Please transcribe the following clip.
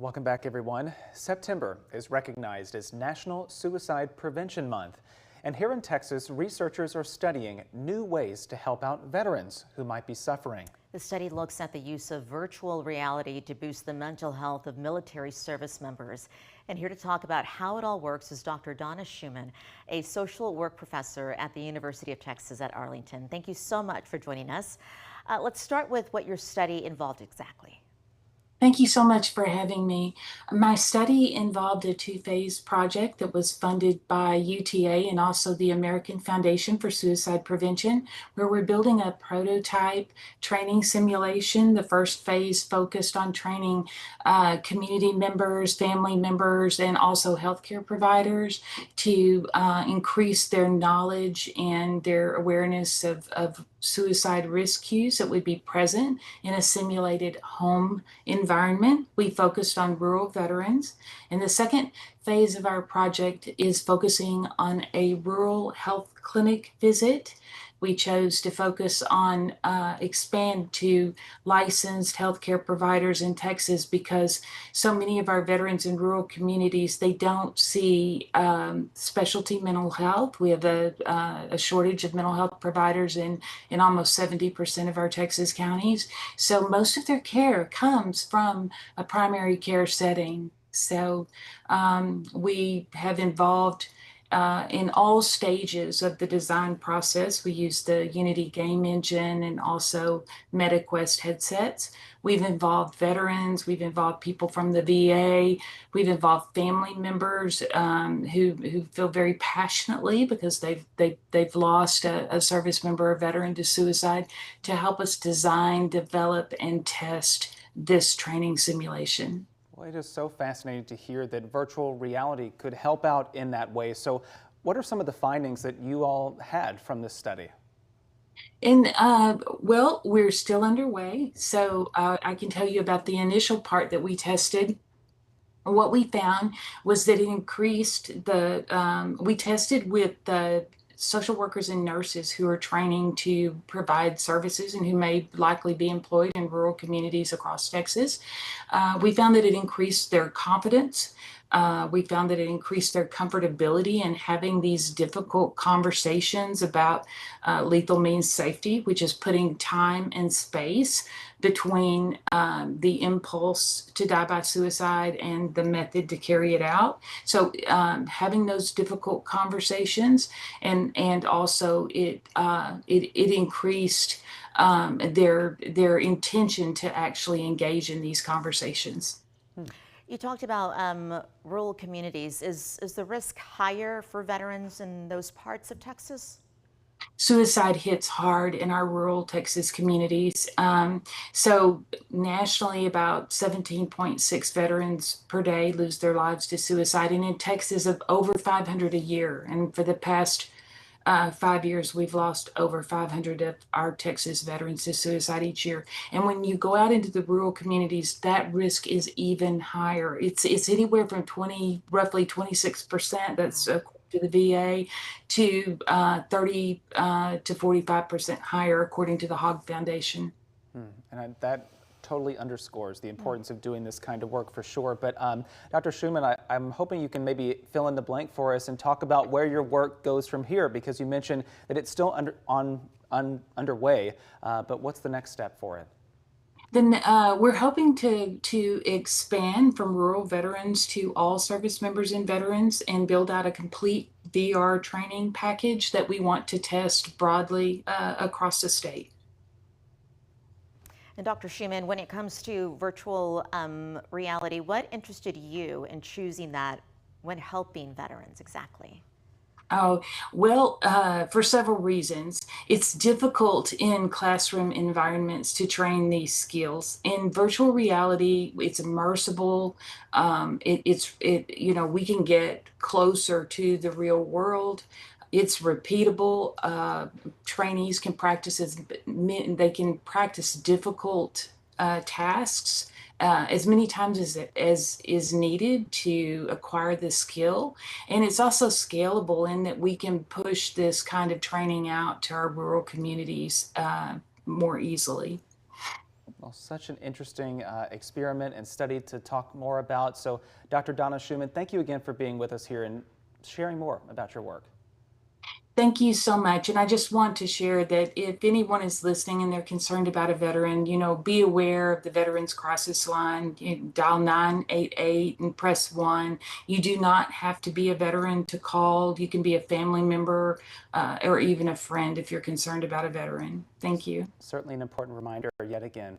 Welcome back, everyone. September is recognized as National Suicide Prevention Month. And here in Texas, researchers are studying new ways to help out veterans who might be suffering. The study looks at the use of virtual reality to boost the mental health of military service members. And here to talk about how it all works is Dr. Donna Schuman, a social work professor at the University of Texas at Arlington. Thank you so much for joining us. Let's start with what your study involved exactly. Thank you so much for having me. My study involved a two-phase project that was funded by UTA and also the American Foundation for Suicide Prevention, where we're building a prototype training simulation. The first phase focused on training community members, family members, and also healthcare providers to increase their knowledge and their awareness of suicide risk cues that would be present in a simulated home environment. We focused on rural veterans. And the second phase of our project is focusing on a rural health clinic visit. We chose to focus on expand to licensed healthcare providers in Texas because so many of our veterans in rural communities, they don't see specialty mental health. We have a shortage of mental health providers in almost 70% of our Texas counties. So most of their care comes from a primary care setting. So we have involved in all stages of the design process. We use the Unity game engine and also MetaQuest headsets. We've involved veterans, we've involved people from the VA, we've involved family members who feel very passionately because they've lost a service member or veteran to suicide, to help us design, develop, and test this training simulation. Well, it is so fascinating to hear that virtual reality could help out in that way. So what are some of the findings that you all had from this study? And well, we're still underway. So I can tell you about the initial part that we tested. What we found was that it increased we tested with the social workers and nurses who are training to provide services and who may likely be employed in rural communities across Texas. We found that it increased their confidence. We found that it increased their comfortability in having these difficult conversations about lethal means safety, which is putting time and space between the impulse to die by suicide and the method to carry it out. So having those difficult conversations, and also it increased their intention to actually engage in these conversations. You talked about rural communities. Is the risk higher for veterans in those parts of Texas? Suicide hits hard in our rural Texas communities. So nationally, about 17.6 veterans per day lose their lives to suicide, and in Texas, of over 500 a year. And for the past 5 years, we've lost over 500 of our Texas veterans to suicide each year. And when you go out into the rural communities, that risk is even higher. It's anywhere from roughly 26%. That's to the VA, to 30 to 45% higher, according to the Hogg Foundation. And that totally underscores the importance of doing this kind of work for sure. But Dr. Schuman, I'm hoping you can maybe fill in the blank for us and talk about where your work goes from here, because you mentioned that it's still underway, but what's the next step for it? Then we're hoping to expand from rural veterans to all service members and veterans and build out a complete VR training package that we want to test broadly across the state. And Dr. Schuman, when it comes to virtual reality, what interested you in choosing that when helping veterans exactly? Oh, well, for several reasons. It's difficult in classroom environments to train these skills. In virtual reality, it's immersible. We can get closer to the real world. It's repeatable. Trainees can they can practice difficult tasks as many times as is needed to acquire this skill. And it's also scalable in that we can push this kind of training out to our rural communities more easily. Well, such an interesting experiment and study to talk more about. So, Dr. Donna Schuman, thank you again for being with us here and sharing more about your work. Thank you so much. And I just want to share that if anyone is listening and they're concerned about a veteran, be aware of the Veterans Crisis Line. Dial 988 and press 1. You do not have to be a veteran to call. You can be a family member or even a friend if you're concerned about a veteran. Thank you. Certainly an important reminder yet again.